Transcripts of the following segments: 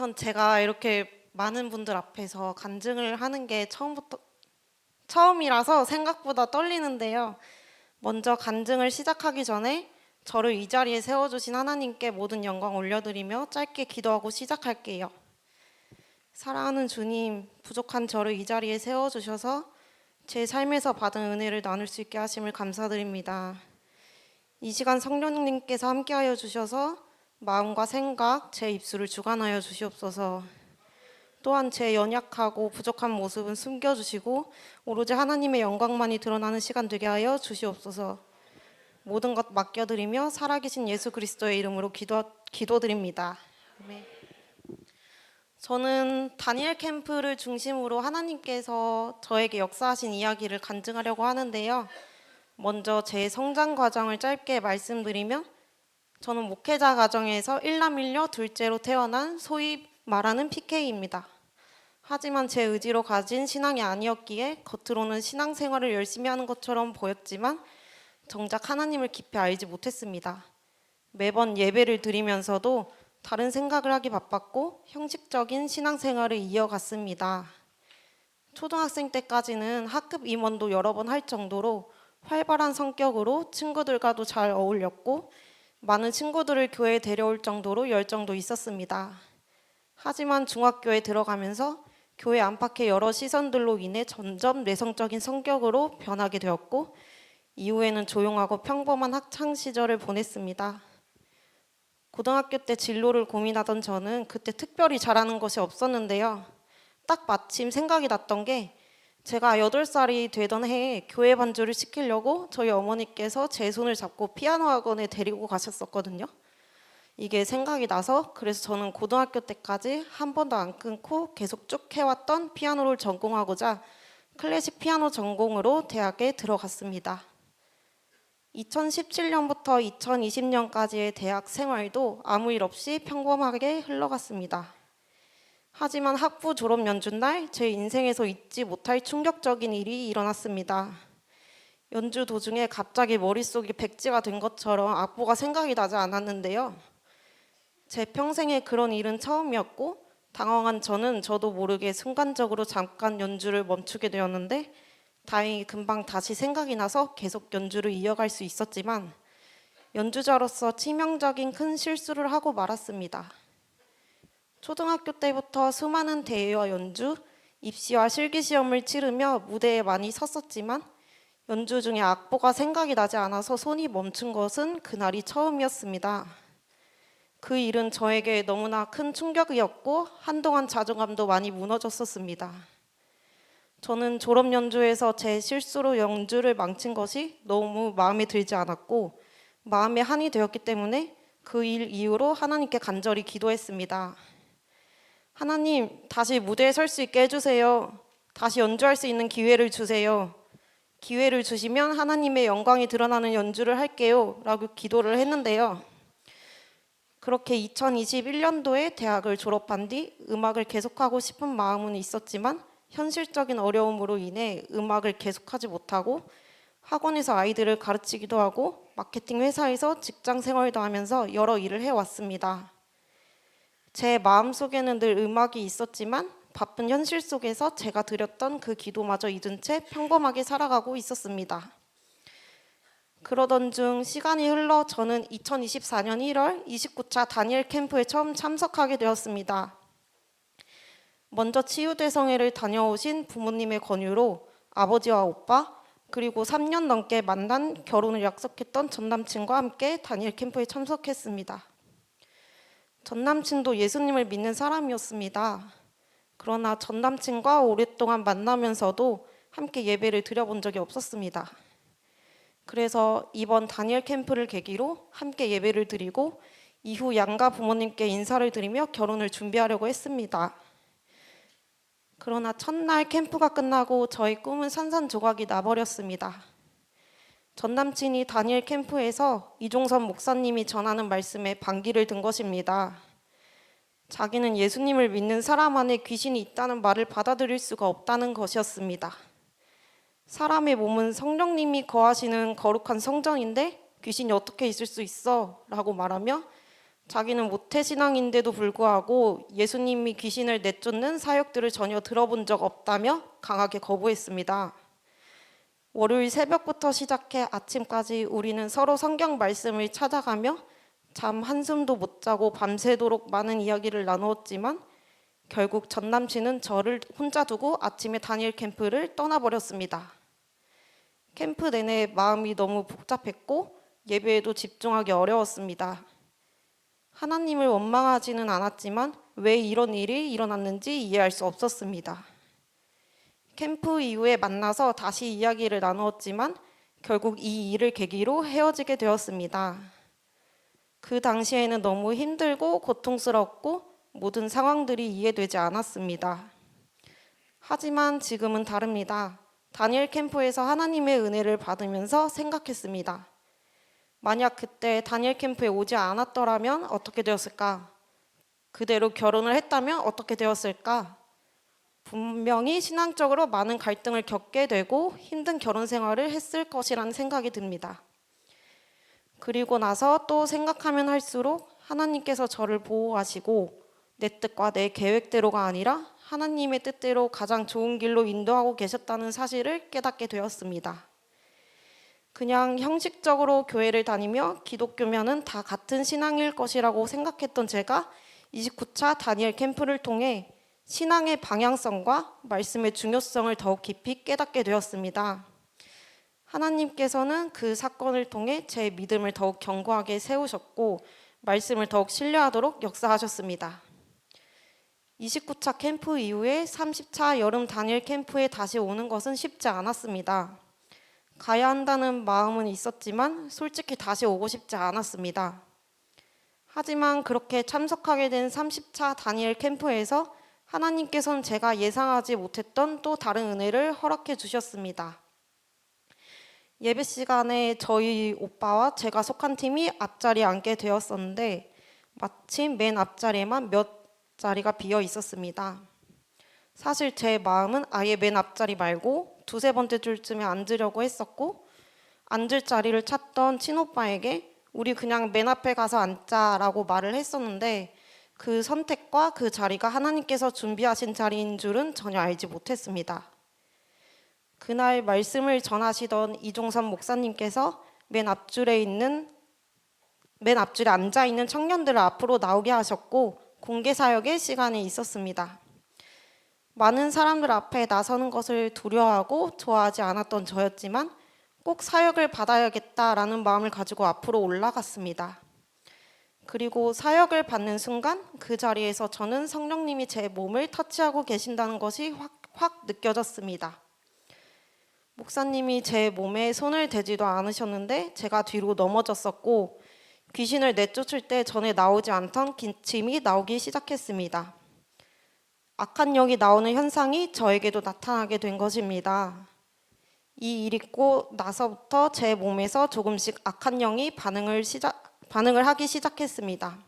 우선 제가 이렇게 많은 분들 앞에서 간증을 하는 게 처음이라서 생각보다 떨리는데요. 먼저 간증을 시작하기 전에 저를 이 자리에 세워주신 하나님께 모든 영광 올려드리며 짧게 기도하고 시작할게요. 사랑하는 주님, 부족한 저를 이 자리에 세워주셔서 제 삶에서 받은 은혜를 나눌 수 있게 하심을 감사드립니다. 이 시간 성령님께서 함께하여 주셔서 마음과 생각, 제 입술을 주관하여 주시옵소서. 또한 제 연약하고 부족한 모습은 숨겨주시고 오로지 하나님의 영광만이 드러나는 시간 되게 하여 주시옵소서. 모든 것 맡겨드리며 살아계신 예수 그리스도의 이름으로 기도드립니다. 아멘. 저는 다니엘 캠프를 중심으로 하나님께서 저에게 역사하신 이야기를 간증하려고 하는데요. 먼저 제 성장 과정을 짧게 말씀드리면, 저는 목회자 가정에서 일남일녀 둘째로 태어난 소위 말하는 PK입니다. 하지만 제 의지로 가진 신앙이 아니었기에 겉으로는 신앙생활을 열심히 하는 것처럼 보였지만 정작 하나님을 깊이 알지 못했습니다. 매번 예배를 드리면서도 다른 생각을 하기 바빴고 형식적인 신앙생활을 이어갔습니다. 초등학생 때까지는 학급 임원도 여러 번 할 정도로 활발한 성격으로 친구들과도 잘 어울렸고 많은 친구들을 교회에 데려올 정도로 열정도 있었습니다. 하지만 중학교에 들어가면서 교회 안팎의 여러 시선들로 인해 점점 내성적인 성격으로 변하게 되었고 이후에는 조용하고 평범한 학창 시절을 보냈습니다. 고등학교 때 진로를 고민하던 저는 그때 특별히 잘하는 것이 없었는데요. 딱 마침 생각이 났던 게, 제가 8살이 되던 해에 교회 반주를 시키려고 저희 어머니께서 제 손을 잡고 피아노 학원에 데리고 가셨었거든요. 이게 생각이 나서 그래서 저는 고등학교 때까지 한 번도 안 끊고 계속 쭉 해왔던 피아노를 전공하고자 클래식 피아노 전공으로 대학에 들어갔습니다. 2017년부터 2020년까지의 대학 생활도 아무 일 없이 평범하게 흘러갔습니다. 하지만 학부 졸업 연주날 제 인생에서 잊지 못할 충격적인 일이 일어났습니다. 연주 도중에 갑자기 머릿속이 백지가 된 것처럼 악보가 생각이 나지 않았는데요. 제 평생에 그런 일은 처음이었고 당황한 저는 저도 모르게 순간적으로 잠깐 연주를 멈추게 되었는데 다행히 금방 다시 생각이 나서 계속 연주를 이어갈 수 있었지만 연주자로서 치명적인 큰 실수를 하고 말았습니다. 초등학교 때부터 수많은 대회와 연주, 입시와 실기시험을 치르며 무대에 많이 섰었지만 연주 중에 악보가 생각이 나지 않아서 손이 멈춘 것은 그날이 처음이었습니다. 그 일은 저에게 너무나 큰 충격이었고 한동안 자존감도 많이 무너졌었습니다. 저는 졸업 연주에서 제 실수로 연주를 망친 것이 너무 마음에 들지 않았고 마음에 한이 되었기 때문에 그 일 이후로 하나님께 간절히 기도했습니다. 하나님, 다시 무대에 설 수 있게 해주세요. 다시 연주할 수 있는 기회를 주세요. 기회를 주시면 하나님의 영광이 드러나는 연주를 할게요 라고 기도를 했는데요. 그렇게 2021년도에 대학을 졸업한 뒤 음악을 계속하고 싶은 마음은 있었지만 현실적인 어려움으로 인해 음악을 계속하지 못하고 학원에서 아이들을 가르치기도 하고 마케팅 회사에서 직장 생활도 하면서 여러 일을 해왔습니다. 제 마음속에는 늘 음악이 있었지만 바쁜 현실 속에서 제가 드렸던 그 기도마저 잊은 채 평범하게 살아가고 있었습니다. 그러던 중 시간이 흘러 저는 2024년 1월 29차 다니엘 캠프에 처음 참석하게 되었습니다. 먼저 치유대성회를 다녀오신 부모님의 권유로 아버지와 오빠 그리고 3년 넘게 만난 결혼을 약속했던 전남친과 함께 다니엘 캠프에 참석했습니다. 전남친도 예수님을 믿는 사람이었습니다. 그러나 전남친과 오랫동안 만나면서도 함께 예배를 드려본 적이 없었습니다. 그래서 이번 다니엘 캠프를 계기로 함께 예배를 드리고 이후 양가 부모님께 인사를 드리며 결혼을 준비하려고 했습니다. 그러나 첫날 캠프가 끝나고 저의 꿈은 산산조각이 나버렸습니다. 전남친이 다니엘 캠프에서 이종선 목사님이 전하는 말씀에 반기를 든 것입니다. 자기는 예수님을 믿는 사람 안에 귀신이 있다는 말을 받아들일 수가 없다는 것이었습니다. 사람의 몸은 성령님이 거하시는 거룩한 성전인데 귀신이 어떻게 있을 수 있어? 라고 말하며 자기는 모태신앙인데도 불구하고 예수님이 귀신을 내쫓는 사역들을 전혀 들어본 적 없다며 강하게 거부했습니다. 월요일 새벽부터 시작해 아침까지 우리는 서로 성경 말씀을 찾아가며 잠 한숨도 못 자고 밤새도록 많은 이야기를 나누었지만 결국 전 남친은 저를 혼자 두고 아침에 다니엘 캠프를 떠나버렸습니다. 캠프 내내 마음이 너무 복잡했고 예배에도 집중하기 어려웠습니다. 하나님을 원망하지는 않았지만 왜 이런 일이 일어났는지 이해할 수 없었습니다. 캠프 이후에 만나서 다시 이야기를 나누었지만 결국 이 일을 계기로 헤어지게 되었습니다. 그 당시에는 너무 힘들고 고통스럽고 모든 상황들이 이해되지 않았습니다. 하지만 지금은 다릅니다. 다니엘 캠프에서 하나님의 은혜를 받으면서 생각했습니다. 만약 그때 다니엘 캠프에 오지 않았더라면 어떻게 되었을까? 그대로 결혼을 했다면 어떻게 되었을까? 분명히 신앙적으로 많은 갈등을 겪게 되고 힘든 결혼 생활을 했을 것이라는 생각이 듭니다. 그리고 나서 또 생각하면 할수록 하나님께서 저를 보호하시고 내 뜻과 내 계획대로가 아니라 하나님의 뜻대로 가장 좋은 길로 인도하고 계셨다는 사실을 깨닫게 되었습니다. 그냥 형식적으로 교회를 다니며 기독교면은 다 같은 신앙일 것이라고 생각했던 제가 29차 다니엘 캠프를 통해 신앙의 방향성과 말씀의 중요성을 더욱 깊이 깨닫게 되었습니다. 하나님께서는 그 사건을 통해 제 믿음을 더욱 견고하게 세우셨고 말씀을 더욱 신뢰하도록 역사하셨습니다. 29차 캠프 이후에 30차 여름 다니엘 캠프에 다시 오는 것은 쉽지 않았습니다. 가야 한다는 마음은 있었지만 솔직히 다시 오고 싶지 않았습니다. 하지만 그렇게 참석하게 된 30차 다니엘 캠프에서 하나님께서는 제가 예상하지 못했던 또 다른 은혜를 허락해 주셨습니다. 예배 시간에 저희 오빠와 제가 속한 팀이 앞자리에 앉게 되었었는데 마침 맨 앞자리에만 몇 자리가 비어 있었습니다. 사실 제 마음은 아예 맨 앞자리 말고 두세 번째 줄쯤에 앉으려고 했었고 앉을 자리를 찾던 친오빠에게 우리 그냥 맨 앞에 가서 앉자라고 말을 했었는데 그 선택과 그 자리가 하나님께서 준비하신 자리인 줄은 전혀 알지 못했습니다. 그날 말씀을 전하시던 이종선 목사님께서 맨 앞줄에 앉아 있는 청년들을 앞으로 나오게 하셨고 공개 사역의 시간이 있었습니다. 많은 사람들 앞에 나서는 것을 두려워하고 좋아하지 않았던 저였지만 꼭 사역을 받아야겠다라는 마음을 가지고 앞으로 올라갔습니다. 그리고 사역을 받는 순간 그 자리에서 저는 성령님이 제 몸을 터치하고 계신다는 것이 확 느껴졌습니다. 목사님이 제 몸에 손을 대지도 않으셨는데 제가 뒤로 넘어졌었고 귀신을 내쫓을 때 전에 나오지 않던 기침이 나오기 시작했습니다. 악한 영이 나오는 현상이 저에게도 나타나게 된 것입니다. 이 일이 있고 나서부터 제 몸에서 조금씩 악한 영이 반응을 하기 시작했습니다.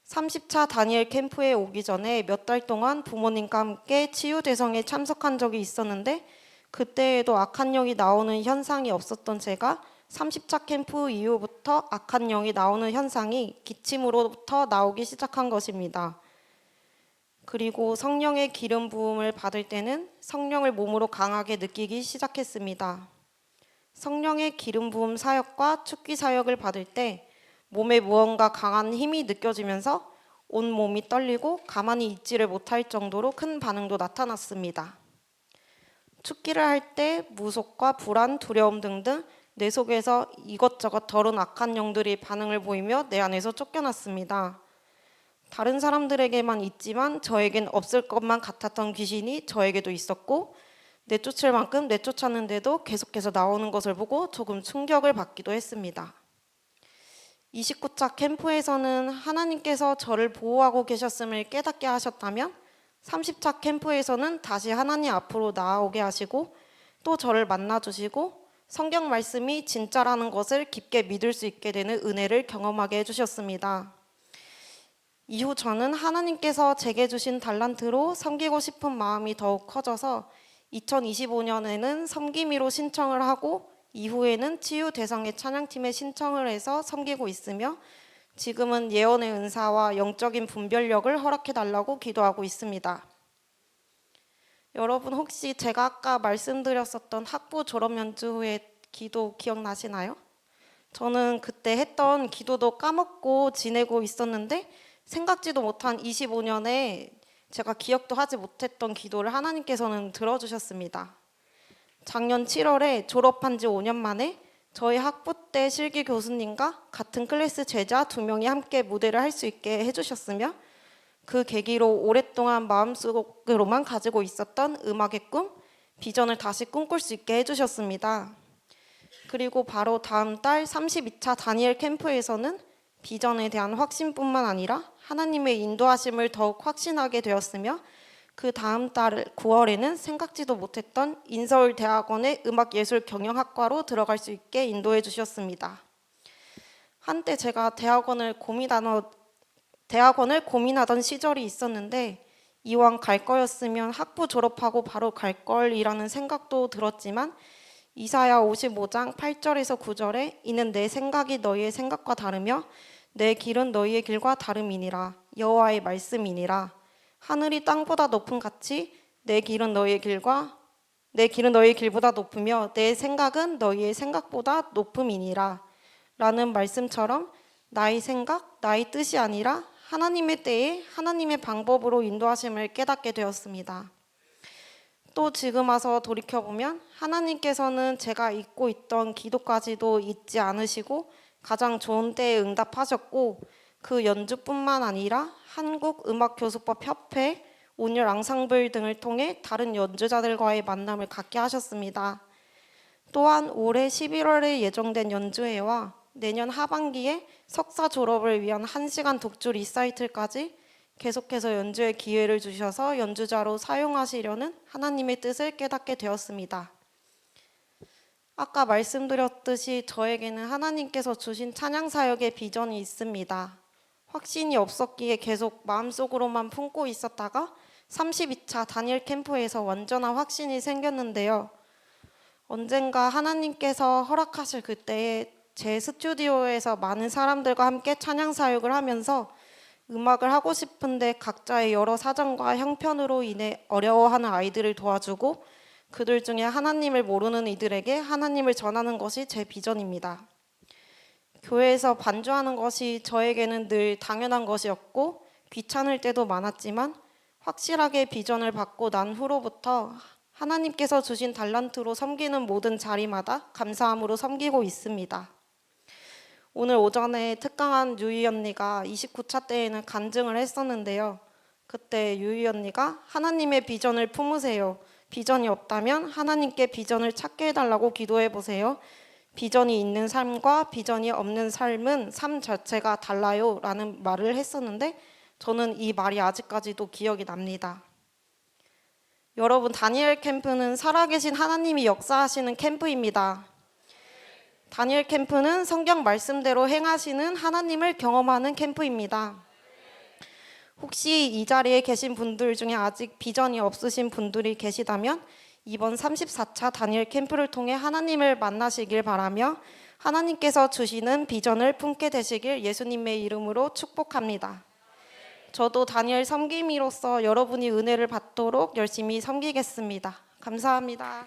30차 다니엘 캠프에 오기 전에 몇 달 동안 부모님과 함께 치유대성에 참석한 적이 있었는데 그때에도 악한 영이 나오는 현상이 없었던 제가 30차 캠프 이후부터 악한 영이 나오는 현상이 기침으로부터 나오기 시작한 것입니다. 그리고 성령의 기름 부음을 받을 때는 성령을 몸으로 강하게 느끼기 시작했습니다. 성령의 기름 부음 사역과 축기 사역을 받을 때 몸에 무언가 강한 힘이 느껴지면서 온 몸이 떨리고 가만히 있지를 못할 정도로 큰 반응도 나타났습니다. 축기를 할 때 무속과 불안, 두려움 등등 내 속에서 이것저것 더러운 악한 영들이 반응을 보이며 내 안에서 쫓겨났습니다. 다른 사람들에게만 있지만 저에겐 없을 것만 같았던 귀신이 저에게도 있었고 내쫓을 만큼 내쫓았는데도 계속해서 나오는 것을 보고 조금 충격을 받기도 했습니다. 29차 캠프에서는 하나님께서 저를 보호하고 계셨음을 깨닫게 하셨다면 30차 캠프에서는 다시 하나님 앞으로 나아오게 하시고 또 저를 만나주시고 성경 말씀이 진짜라는 것을 깊게 믿을 수 있게 되는 은혜를 경험하게 해주셨습니다. 이후 저는 하나님께서 제게 주신 달란트로 섬기고 싶은 마음이 더욱 커져서 2025년에는 섬김이로 신청을 하고 이후에는 치유대성의 찬양팀에 신청을 해서 섬기고 있으며 지금은 예언의 은사와 영적인 분별력을 허락해달라고 기도하고 있습니다. 여러분 혹시 제가 아까 말씀드렸었던 학부 졸업 연주 후의 기도 기억나시나요? 저는 그때 했던 기도도 까먹고 지내고 있었는데 생각지도 못한 25년에 제가 기억도 하지 못했던 기도를 하나님께서는 들어주셨습니다. 작년 7월에 졸업한 지 5년 만에 저희 학부 때 실기 교수님과 같은 클래스 제자 2명이 함께 무대를 할 수 있게 해주셨으며 그 계기로 오랫동안 마음속으로만 가지고 있었던 음악의 꿈, 비전을 다시 꿈꿀 수 있게 해주셨습니다. 그리고 바로 다음 달 32차 다니엘 캠프에서는 비전에 대한 확신뿐만 아니라 하나님의 인도하심을 더욱 확신하게 되었으며 그 다음 달 9월에는 생각지도 못했던 인서울대학원의 음악예술경영학과로 들어갈 수 있게 인도해 주셨습니다. 한때 제가 대학원을 고민하던 시절이 있었는데 이왕 갈 거였으면 학부 졸업하고 바로 갈 걸이라는 생각도 들었지만 이사야 55장 8절에서 9절에 이는 내 생각이 너희의 생각과 다르며 내 길은 너희의 길과 다름이니라 여호와의 말씀이니라 하늘이 땅보다 높음 같이 내 길은 너희의 길보다 높으며 내 생각은 너희의 생각보다 높음이니라 라는 말씀처럼 나의 생각, 나의 뜻이 아니라 하나님의 때에 하나님의 방법으로 인도하심을 깨닫게 되었습니다. 또 지금 와서 돌이켜보면 하나님께서는 제가 잊고 있던 기도까지도 잊지 않으시고 가장 좋은 때에 응답하셨고 그 연주뿐만 아니라 한국음악교수법협회, 온열 앙상블 등을 통해 다른 연주자들과의 만남을 갖게 하셨습니다. 또한 올해 11월에 예정된 연주회와 내년 하반기에 석사 졸업을 위한 1시간 독주 리사이틀까지 계속해서 연주의 기회를 주셔서 연주자로 사용하시려는 하나님의 뜻을 깨닫게 되었습니다. 아까 말씀드렸듯이 저에게는 하나님께서 주신 찬양 사역의 비전이 있습니다. 확신이 없었기에 계속 마음속으로만 품고 있었다가 32차 다니엘 캠프에서 완전한 확신이 생겼는데요. 언젠가 하나님께서 허락하실 그때에 제 스튜디오에서 많은 사람들과 함께 찬양 사역을 하면서 음악을 하고 싶은데 각자의 여러 사정과 형편으로 인해 어려워하는 아이들을 도와주고 그들 중에 하나님을 모르는 이들에게 하나님을 전하는 것이 제 비전입니다. 교회에서 반주하는 것이 저에게는 늘 당연한 것이었고 귀찮을 때도 많았지만 확실하게 비전을 받고 난 후로부터 하나님께서 주신 달란트로 섬기는 모든 자리마다 감사함으로 섬기고 있습니다. 오늘 오전에 특강한 유희 언니가 29차 때에는 간증을 했었는데요. 그때 유희 언니가 하나님의 비전을 품으세요. 비전이 없다면 하나님께 비전을 찾게 해달라고 기도해보세요. 비전이 있는 삶과 비전이 없는 삶은 삶 자체가 달라요 라는 말을 했었는데 저는 이 말이 아직까지도 기억이 납니다. 여러분, 다니엘 캠프는 살아계신 하나님이 역사하시는 캠프입니다. 다니엘 캠프는 성경 말씀대로 행하시는 하나님을 경험하는 캠프입니다. 혹시 이 자리에 계신 분들 중에 아직 비전이 없으신 분들이 계시다면 이번 34차 다니엘 캠프를 통해 하나님을 만나시길 바라며 하나님께서 주시는 비전을 품게 되시길 예수님의 이름으로 축복합니다. 저도 다니엘 섬김이로서 여러분이 은혜를 받도록 열심히 섬기겠습니다. 감사합니다.